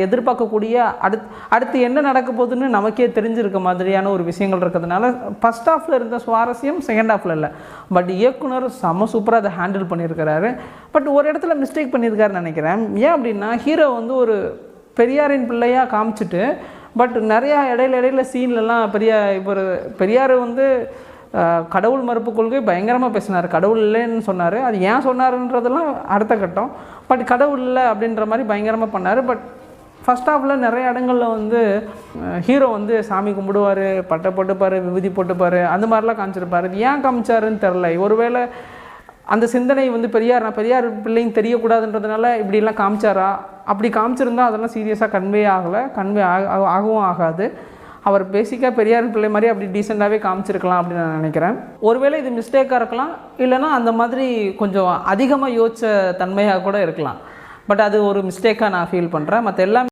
எதிர்பார்க்கக்கூடிய அடுத்து என்ன நடக்க போகுதுன்னு நமக்கே தெரிஞ்சிருக்க மாதிரியான ஒரு விஷயங்கள் இருக்கிறதுனால ஃபர்ஸ்ட் ஹாஃபில் இருந்த சுவாரஸ்யம் செகண்ட் ஹாஃபில் இல்லை. பட் இயக்குனர் செம்ம சூப்பராக அதை ஹேண்டில் பண்ணியிருக்கிறாரு. பட் ஒரு இடத்துல மிஸ்டேக் பண்ணியிருக்காருன்னு நினைக்கிறேன். ஏன் அப்படின்னா ஹீரோ வந்து ஒரு பெரியாரின் பிள்ளையாக காமிச்சிட்டு பட் நிறையா இடையில சீன்லலாம் இப்போ பெரியார் வந்து கடவுள் மறுப்பு கொள்கை பயங்கரமாக பேசினார். கடவுள் இல்லைன்னு சொன்னார். அது ஏன் சொன்னாருன்றதெல்லாம் அடுத்த கட்டம். பட் கடவுள் இல்லை அப்படின்ற மாதிரி பயங்கரமாக பண்ணார். பட் ஃபஸ்ட் ஹாஃபில் நிறைய இடங்களில் வந்து ஹீரோ வந்து சாமி கும்பிடுவார், பட்டை போட்டுப்பார், விபூதி போட்டுப்பார், அந்த மாதிரிலாம் காமிச்சிருப்பார். இது ஏன் காமிச்சாருன்னு தெரில. ஒருவேளை அந்த சிந்தனை வந்து பெரியார் பிள்ளைன்னு தெரியக்கூடாதுன்றதுனால இப்படிலாம் காமிச்சாரா? அப்படி காமிச்சிருந்தா அதெல்லாம் சீரியஸாக கன்வே ஆகவும் ஆகாது. அவர் பேசிக்காக பெரியார் பிள்ளை மாதிரி அப்படி டீசெண்டாகவே காமிச்சிருக்கலாம் அப்படின்னு நான் நினைக்கிறேன். ஒருவேளை இது மிஸ்டேக்காக இருக்கலாம், இல்லைனா அந்த மாதிரி கொஞ்சம் அதிகமாக யோசித்த தன்மையாக கூட இருக்கலாம். பட் அது ஒரு மிஸ்டேக்காக நான் ஃபீல் பண்ணுறேன். மற்ற எல்லாமே